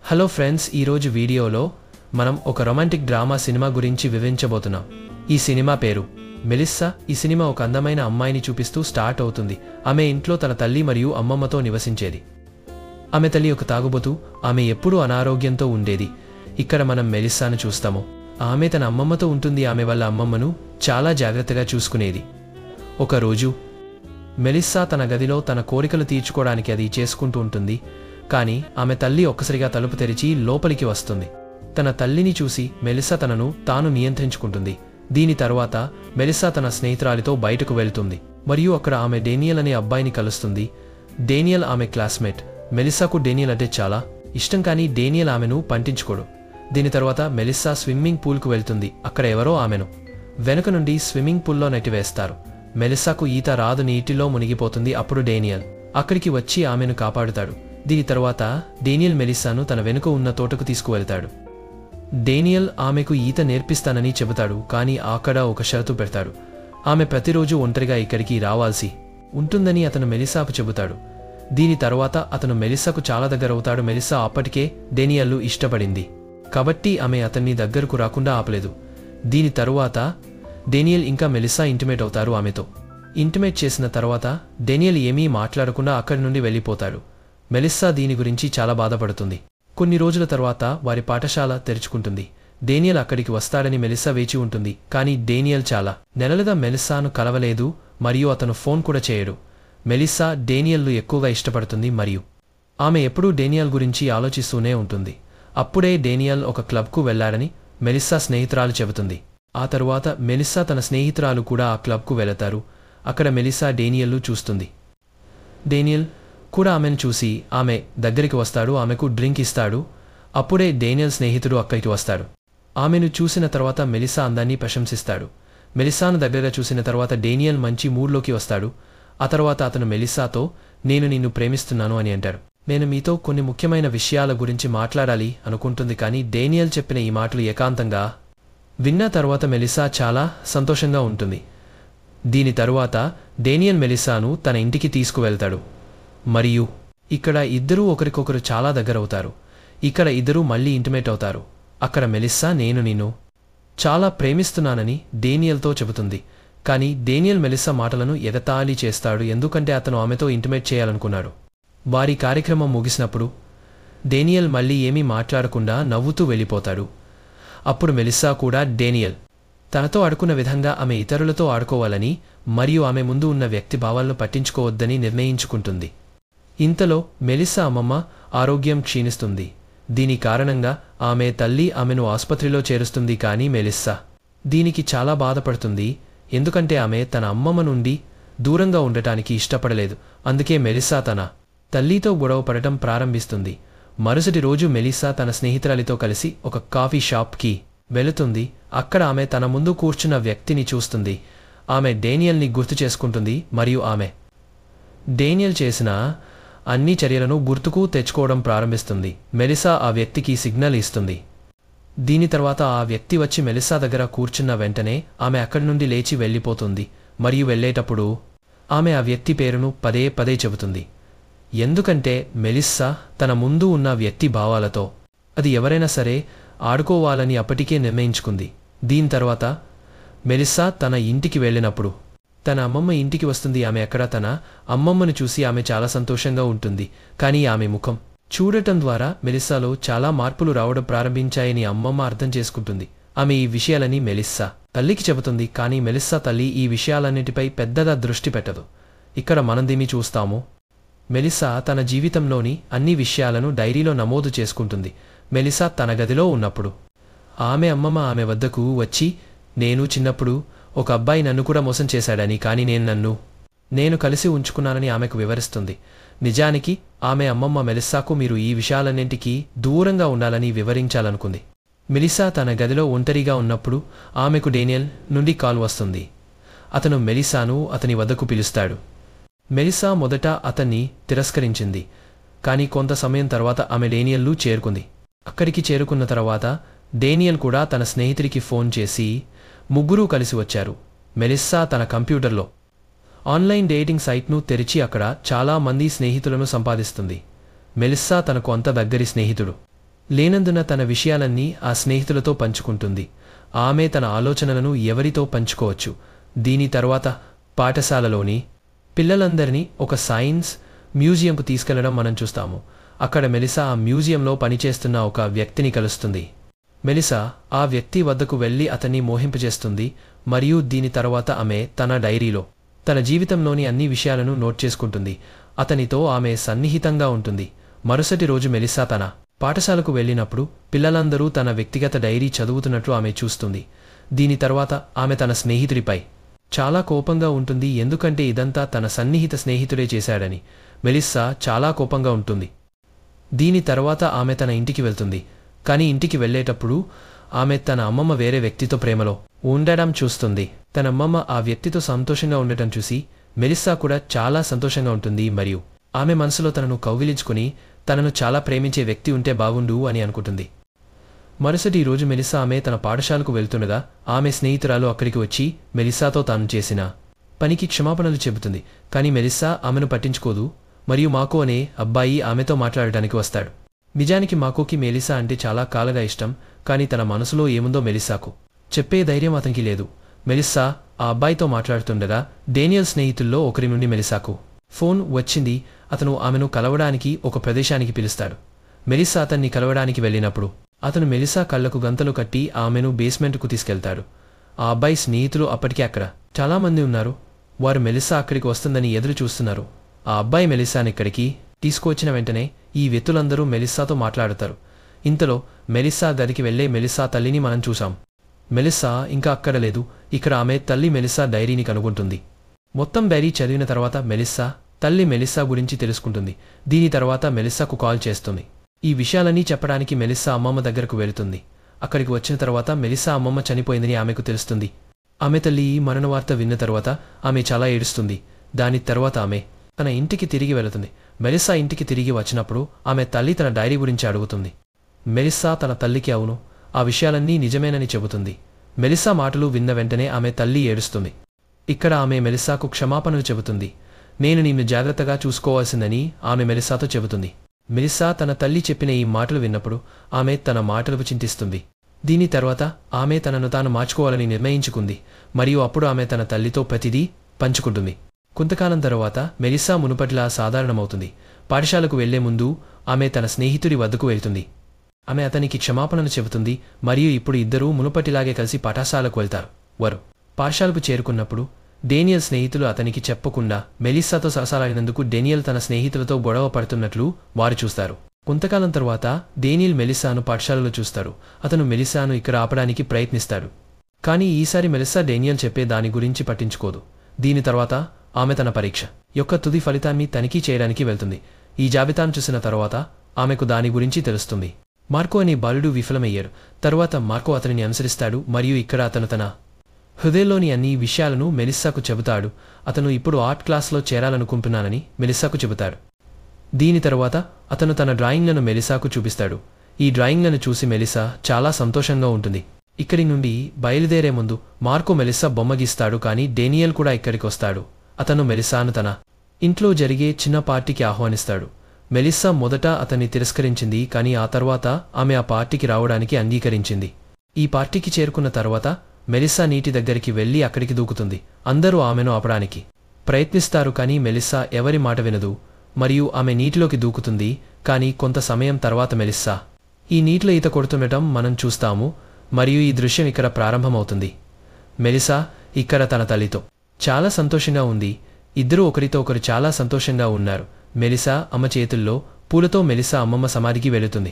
Hello friends, ఈరోజు వీడియోలో మనం ఒక రొమాంటిక్ డ్రామా సినిమా గురించి వివరించబోతున్నాం. ఈ సినిమా పేరు మెలిస్సా. ఈ సినిమా ఒక అందమైన అమ్మాయిని చూపిస్తూ స్టార్ట్ అవుతుంది. ఆమె ఇంట్లో తన తల్లి మరియు అమ్మమ్మతో నివసించేది. ఆమె తల్లి ఒక తాగుబోతు. ఆమె ఎప్పుడూ అనారోగ్యంతో ఉండేది. ఇక్కడ మనం మెలిస్సాను చూస్తాము. ఆమె తన అమ్మమ్మతో ఉంటుంది. ఆమె వాళ్ళ అమ్మమ్మను చాలా జాగ్రత్తగా చూసుకునేది. ఒకరోజు మెలిస్సా తన గదిలో తన కోరికలు తీర్చుకోవడానికి అది చేసుకుంటూ ఉంటుంది. కానీ ఆమె తల్లి ఒక్కసారిగా తలుపు తెరిచి లోపలికి వస్తుంది. తన తల్లిని చూసి మెలిస్సా తనను తాను నియంత్రించుకుంటుంది. దీని తరువాత మెలిస్సా తన స్నేహితురాలితో బయటకు వెళ్తుంది మరియు అక్కడ ఆమె డేనియల్ అనే అబ్బాయిని కలుస్తుంది. డేనియల్ ఆమె క్లాస్మేట్. మెలిస్సాకు డేనియల్ అంటే చాలా ఇష్టం, కానీ డేనియల్ ఆమెను పట్టించుకోడు. దీని తర్వాత మెలిస్సా స్విమ్మింగ్ పూల్కు వెళ్తుంది. అక్కడ ఎవరో ఆమెను వెనుక నుండి స్విమ్మింగ్ పూల్లో నెట్టివేస్తారు. మెలిస్సాకు ఈత రాదు, నీటిలో మునిగిపోతుంది. అప్పుడు డేనియల్ అక్కడికి వచ్చి ఆమెను కాపాడుతాడు. దీని తర్వాత డేనియల్ మెలిస్సాను తన వెనుక ఉన్న తోటకు తీసుకువెళ్తాడు. డేనియల్ ఆమెకు ఈత నేర్పిస్తానని చెబుతాడు, కానీ అక్కడ ఒక షరతు పెడతాడు. ఆమె ప్రతిరోజు ఒంటరిగా ఇక్కడికి రావాల్సి ఉంటుందని అతను మెలిస్సాకు చెబుతాడు. దీని తర్వాత అతను మెలిస్సాకు చాలా దగ్గరవుతాడు. మెలిస్సా అప్పటికే డేనియల్ను ఇష్టపడింది కాబట్టి ఆమె అతన్ని దగ్గరకు రాకుండా ఆపలేదు. దీని తరువాత డేనియల్ ఇంకా మెలిస్సా ఇంటిమేట్ అవుతారు. ఆమెతో ఇంటిమేట్ చేసిన తర్వాత డేనియల్ ఏమీ మాట్లాడకుండా అక్కడి నుండి వెళ్ళిపోతాడు. మెలిస్సా దీని గురించి చాలా బాధపడుతుంది. కొన్ని రోజుల తర్వాత వారి పాఠశాల తెరుచుకుంటుంది. డేనియల్ అక్కడికి వస్తాడని మెలిస్సా వేచి ఉంటుంది, కానీ డేనియల్ చాలా నెలలుగా మెలిస్సాను కలవలేదు మరియు అతను ఫోన్ కూడా చేయడు. మెలిస్సా డేనియల్ను ఎక్కువగా ఇష్టపడుతుంది మరియు ఆమె ఎప్పుడూ డేనియల్ గురించి ఆలోచిస్తూనే ఉంటుంది. అప్పుడే డేనియల్ ఒక క్లబ్కు వెళ్లాడని మెలిస్సా స్నేహితురాలు చెబుతుంది. ఆ తరువాత మెలిస్సా తన స్నేహితురాలు కూడా ఆ క్లబ్కు వెళతారు. అక్కడ మెలిస్సా డేనియల్ను చూస్తుంది. డేనియల్ కూడా ఆమెను చూసి ఆమె దగ్గరికి వస్తాడు. ఆమెకు డ్రింక్ ఇస్తాడు. అప్పుడే డేనియల్ స్నేహితుడు అక్కడికి వస్తాడు. ఆమెను చూసిన తర్వాత మెలిస్సా అందాన్ని ప్రశంసిస్తాడు. మెలిస్సాను దగ్గరగా చూసిన తర్వాత డేనియల్ మంచి మూడ్లోకి వస్తాడు. ఆ తర్వాత అతను మెలిస్సాతో, నేను నిన్ను ప్రేమిస్తున్నాను అని అంటాడు. నేను మీతో కొన్ని ముఖ్యమైన విషయాల గురించి మాట్లాడాలి అనుకుంటుంది, కానీ డేనియల్ చెప్పిన ఈ మాటలు ఏకాంతంగా విన్న తర్వాత మెలిస్సా చాలా సంతోషంగా ఉంటుంది. దీని తరువాత డేనియల్ మెలిస్సాను తన ఇంటికి తీసుకువెళ్తాడు మరియు ఇక్కడ ఇద్దరూ ఒకరికొకరు చాలా దగ్గరవుతారు. ఇక్కడ ఇద్దరూ మళ్ళీ ఇంటిమేట్ అవుతారు. అక్కడ మెలిస్సా నేను నిన్ను చాలా ప్రేమిస్తున్నానని డేనియల్తో చెబుతుంది, కానీ డేనియల్ మెలిస్సా మాటలను ఎగతాళి చేస్తాడు, ఎందుకంటే అతను ఆమెతో ఇంటిమేట్ చేయాలనుకున్నాడు. వారి కార్యక్రమం ముగిసినప్పుడు డేనియల్ మళ్ళీ ఏమీ మాట్లాడకుండా నవ్వుతూ వెళ్ళిపోతాడు. అప్పుడు మెలిస్సా కూడా డేనియల్ తనతో ఆడుకున్న విధంగా ఆమె ఇతరులతో ఆడుకోవాలని మరియు ఆమె ముందు ఉన్న వ్యక్తి భావాలను పట్టించుకోవద్దని నిర్ణయించుకుంటుంది. ఇంతలో మెలిస్సా అమ్మమ్మ ఆరోగ్యం క్షీణిస్తుంది. దీని కారణంగా ఆమె తల్లి ఆమెను ఆసుపత్రిలో చేరుస్తుంది, కానీ మెలిస్సా దీనికి చాలా బాధపడుతుంది, ఎందుకంటే ఆమె తన అమ్మమ్మ నుండి దూరంగా ఉండటానికి ఇష్టపడలేదు. అందుకే మెలిస్సా తన తల్లితో గొడవ పడటం ప్రారంభిస్తుంది. మరుసటి రోజు మెలిస్సా తన స్నేహితురాలితో కలిసి ఒక కాఫీ షాప్కి వెళుతుంది. అక్కడ ఆమె తన ముందు కూర్చున్న వ్యక్తిని చూస్తుంది. ఆమె డేనియల్ని గుర్తు చేసుకుంటుంది మరియు ఆమె డేనియల్ చేసిన అన్ని చర్యలను గుర్తుకు తెచ్చుకోవడం ప్రారంభిస్తుంది. మెలిస్సా ఆ వ్యక్తికి సిగ్నల్ ఇస్తుంది. దీని తర్వాత ఆ వ్యక్తి వచ్చి మెలిస్సా దగ్గర కూర్చున్న వెంటనే ఆమె అక్కడి నుండి లేచి వెళ్ళిపోతుంది మరియు వెళ్ళేటప్పుడు ఆమె ఆ వ్యక్తి పేరును పదే పదే చెబుతుంది, ఎందుకంటే మెలిస్సా తన ముందు ఉన్న వ్యక్తి భావాలతో అది ఎవరైనా సరే ఆడుకోవాలని అప్పటికే నిర్ణయించుకుంది. దీని తర్వాత మెలిస్సా తన ఇంటికి వెళ్ళినప్పుడు తన అమ్మమ్మ ఇంటికి వస్తుంది. ఆమె అక్కడ తన అమ్మమ్మను చూసి ఆమె చాలా సంతోషంగా ఉంటుంది, కానీ ఆమె ముఖం చూడటం ద్వారా మెలిస్సాలో చాలా మార్పులు రావడం ప్రారంభించాయని అమ్మమ్మ అర్థం చేసుకుంటుంది. ఆమె ఈ విషయాలని మెలిస్సా తల్లికి చెబుతుంది, కానీ మెలిస్సా తల్లి ఈ విషయాలన్నిటిపై పెద్దగా దృష్టి పెట్టదు. ఇక్కడ మనం దీన్ని చూస్తాము. మెలిస్సా తన జీవితంలోని అన్ని విషయాలను డైరీలో నమోదు చేసుకుంటుంది. మెలిస్సా తన గదిలో ఉన్నప్పుడు ఆమె అమ్మమ్మ ఆమె వద్దకు వచ్చి, నేను చిన్నప్పుడు ఒక అబ్బాయి నన్ను కూడా మోసం చేశాడని, కానీ నేను కలిసి ఉంచుకున్నానని ఆమెకు వివరిస్తుంది. నిజానికి ఆమె అమ్మమ్మ మెలిస్సాకు మీరు ఈ విషయాలన్నింటికీ దూరంగా ఉండాలని వివరించాలనుకుంది. మెలిస్సా తన గదిలో ఒంటరిగా ఉన్నప్పుడు ఆమెకు డేనియల్ నుండి కాల్ వస్తుంది. అతను మెలిస్సాను అతని వద్దకు పిలుస్తాడు. మెలిస్సా మొదట అతన్ని తిరస్కరించింది, కానీ కొంత సమయం తర్వాత ఆమె డేనియల్ను చేరుకుంది. అక్కడికి చేరుకున్న తర్వాత డేనియల్ కూడా తన స్నేహితుడికి ఫోన్ చేసి ముగ్గురూ కలిసి వచ్చారు. మెలిస్సా తన కంప్యూటర్లో ఆన్లైన్ డేటింగ్ సైట్ను తెరిచి అక్కడ చాలా మంది స్నేహితులను సంపాదిస్తుంది. మెలిస్సా తనకు అంత దగ్గరి స్నేహితుడు. లేనందున తన విషయాలన్నీ ఆ స్నేహితులతో పంచుకుంటుంది. ఆమె తన ఆలోచనలను ఎవరితో పంచుకోవచ్చు. దీని తర్వాత పాఠశాలలోని పిల్లలందరినీ ఒక సైన్స్ మ్యూజియంకు తీసుకెళ్లడం మనం చూస్తాము. అక్కడ మెలిసా ఆ మ్యూజియంలో పనిచేస్తున్న ఒక వ్యక్తిని కలుస్తుంది. మెలిసా ఆ వ్యక్తి వద్దకు వెళ్లి అతన్ని మోహింపజేస్తుంది మరియు దీని తర్వాత ఆమె తన డైరీలో తన జీవితంలోని అన్ని విషయాలను నోట్ చేసుకుంటుంది. అతనితో ఆమె సన్నిహితంగా ఉంటుంది. మరుసటి రోజు మెలిసా తన పాఠశాలకు వెళ్ళినప్పుడు పిల్లలందరూ తన వ్యక్తిగత డైరీ చదువుతున్నట్లు ఆమె చూస్తుంది. దీని తర్వాత ఆమె తన స్నేహితుడిపై చాలా కోపంగా ఉంటుంది, ఎందుకంటే ఇదంతా తన సన్నిహిత స్నేహితుడే చేశాడని. మెలిస్సా చాలా కోపంగా ఉంటుంది. దీని తర్వాత ఆమె తన ఇంటికి వెళ్తుంది. కానీ ఇంటికి వెళ్లేటప్పుడు ఆమె తన అమ్మమ్మ వేరే వ్యక్తితో ప్రేమలో ఉండడం చూస్తుంది. తన అమ్మమ్మ ఆ వ్యక్తితో సంతోషంగా ఉండటం చూసి మెలిస్సా కూడా చాలా సంతోషంగా ఉంటుంది మరియు ఆమె మనసులో తనను కౌగిలించుకుని తనను చాలా ప్రేమించే వ్యక్తి ఉంటే బాగుండు అని అనుకుంటుంది. మరుసటి రోజు మెలిసా ఆమె తన పాఠశాలకు వెళ్తుండగా ఆమె స్నేహితురాలు అక్కడికి వచ్చి మెలిస్సాతో తాను చేసిన పనికి క్షమాపణలు చెబుతుంది. కానీ మెలిస్సా ఆమెను పట్టించుకోదు మరియు మాకో అనే అబ్బాయి ఆమెతో మాట్లాడటానికి వస్తాడు. నిజానికి మాకోకి మెలిసా అంటే చాలా కాలంగా ఇష్టం, కానీ తన మనసులో ఏముందో మెలిస్సాకు చెప్పే ధైర్యం అతనికి లేదు. మెలిస్సా ఆ అబ్బాయితో మాట్లాడుతుండగా డేనియల్ స్నేహితుల్లో ఒకరి నుండి మెలిసాకు ఫోన్ వచ్చింది. అతను ఆమెను కలవడానికి ఒక ప్రదేశానికి పిలుస్తాడు. మెలిసా అతన్ని కలవడానికి వెళ్ళినప్పుడు అతను మెలిసా కళ్లకు గంతలు కట్టి ఆమెను బేస్మెంట్కు తీసుకెళ్తాడు. ఆ అబ్బాయి స్నేహితులు అప్పటికే అక్కడ చాలామంది ఉన్నారు. వారు మెలిసా అక్కడికి వస్తుందని ఎదురు చూస్తున్నారు. ఆ అబ్బాయి మెలిసాని ఇక్కడికి తీసుకువచ్చిన వెంటనే ఈ వ్యక్తులందరూ మెలిస్సాతో మాట్లాడతారు. ఇంతలో మెలిస్సా గదికి వెళ్లే మెలిసా తల్లిని మనం చూసాం. మెలిస్సా ఇంకా అక్కడ లేదు. ఇక్కడ ఆమె తల్లి మెలిసా డైరీని కనుగొంటుంది. మొత్తం డైరీ చదివిన తర్వాత మెలిస్సా తల్లి మెలిస్సా గురించి తెలుసుకుంటుంది. దీని తర్వాత మెలిస్సాకు కాల్ చేస్తుంది. ఈ విషయాలన్నీ చెప్పడానికి మెలిస్సా అమ్మమ్మ దగ్గరకు వెళుతుంది. అక్కడికి వచ్చిన తర్వాత మెలిస్సా అమ్మమ్మ చనిపోయిందని ఆమెకు తెలుస్తుంది. ఆమె తల్లి ఈ మరణ వార్త విన్న తర్వాత ఆమె చాలా ఏడుస్తుంది. దాని తర్వాత ఆమె తన ఇంటికి తిరిగి వెళుతుంది. మెలిస్సా ఇంటికి తిరిగి వచ్చినప్పుడు ఆమె తల్లి తన డైరీ గురించి అడుగుతుంది. మెలిస్సా తన తల్లికి అవును, ఆ విషయాలన్నీ నిజమేనని చెబుతుంది. మెలిస్సా మాటలు విన్న వెంటనే ఆమె తల్లి ఏడుస్తుంది. ఇక్కడ ఆమె మెలిస్సాకు క్షమాపణలు చెబుతుంది. నేను నిన్ను జాగ్రత్తగా చూసుకోవాల్సిందని ఆమె మెలిస్సాతో చెబుతుంది. మెలిస్సా తన తల్లి చెప్పిన ఈ మాటలు విన్నప్పుడు ఆమె తన మాటలకు చింతిస్తుంది. దీని తర్వాత ఆమె తనను తాను మార్చుకోవాలని నిర్ణయించుకుంది మరియు అప్పుడు ఆమె తన తల్లితో ప్రతిదీ పంచుకుంటుంది. కొంతకాలం తర్వాత మెలిస్సా మునుపటిలా సాధారణమవుతుంది. పాఠశాలకు వెళ్లే ముందు ఆమె తన స్నేహితుడి వద్దకు వెళ్తుంది. ఆమె అతనికి క్షమాపణలు చెబుతుంది మరియు ఇప్పుడు ఇద్దరూ మునుపటిలాగే కలిసి పాఠశాలకు వెళ్తారు. వారు పాఠశాలకు చేరుకున్నప్పుడు డేనియల్ స్నేహితులు అతనికి చెప్పకుండా మెలిస్సాతో సరసాలాడినందుకు డేనియల్ తన స్నేహితులతో గొడవ పడుతున్నట్లు వారు చూస్తారు. కొంతకాలం తర్వాత డేనియల్ మెలిస్సాను పాఠశాలలో చూస్తారు. అతను మెలిస్సాను ఇక్కడ ఆపడానికి ప్రయత్నిస్తాడు. కానీ ఈసారి మెలిస్సా డేనియల్ చెప్పే దాని గురించి పట్టించుకోదు. దీని తర్వాత ఆమె తన పరీక్ష యొక్క తుది ఫలితాన్ని తనిఖీ చేయడానికి వెళ్తుంది. ఈ జాబితాను చూసిన తర్వాత ఆమెకు దాని గురించి తెలుస్తుంది. మార్కో అనే బాలుడు విఫలమయ్యారు. తరువాత మార్కో అతనిని అనుసరిస్తాడు మరియు ఇక్కడ అతను తన హృదయంలోని అన్ని విషయాలను మెలిస్సాకు చెబుతాడు. అతను ఇప్పుడు ఆర్ట్ క్లాస్లో చేరాలనుకుంటున్నానని మెలిస్సాకు చెబుతాడు. దీని తరువాత అతను తన డ్రాయింగ్లను మెలిస్సాకు చూపిస్తాడు. ఈ డ్రాయింగ్లను చూసి మెలిస్సా చాలా సంతోషంగా ఉంటుంది. ఇక్కడి నుండి బయలుదేరే ముందు మార్కో మెలిస్సా బొమ్మ గీస్తాడు, కానీ డేనియల్ కూడా ఇక్కడికి వస్తాడు. అతను మెలిస్సాను తన ఇంట్లో జరిగే చిన్న పార్టీకి ఆహ్వానిస్తాడు. మెలిస్సా మొదట అతన్ని తిరస్కరించింది, కానీ ఆ తర్వాత ఆమె ఆ పార్టీకి రావడానికి అంగీకరించింది. ఈ పార్టీకి చేరుకున్న తర్వాత మెలిస్సా నీటి దగ్గరికి వెళ్లి అక్కడికి దూకుతుంది. అందరూ ఆమెను ఆపడానికి ప్రయత్నిస్తారు, కానీ మెలిస్సా ఎవరి మాట వినదు మరియు ఆమె నీటిలోకి దూకుతుంది. కానీ కొంత సమయం తర్వాత మెలిస్సా ఈ నీటిలో ఈత కొడుతుండటం మనం చూస్తాము మరియు ఈ దృశ్యం ఇక్కడ ప్రారంభమవుతుంది. మెలిస్సా ఇక్కడ తన తల్లితో చాలా సంతోషంగా ఉంది. ఇద్దరూ ఒకరితో ఒకరు చాలా సంతోషంగా ఉన్నారు. మెలిసా అమ్మ చేతుల్లో పూలతో మెలిసా అమ్మమ్మ సమాధికి వెళుతుంది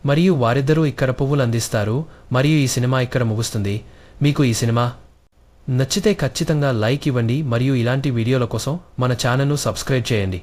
మరియు వారిద్దరూ ఇక్కడ పువ్వులు అందిస్తారు మరియు ఈ సినిమా ఇక్కడ ముగుస్తుంది. మీకు ఈ సినిమా నచ్చితే ఖచ్చితంగా లైక్ ఇవ్వండి మరియు ఇలాంటి వీడియోల కోసం మన ఛానల్ను సబ్స్క్రైబ్ చేయండి.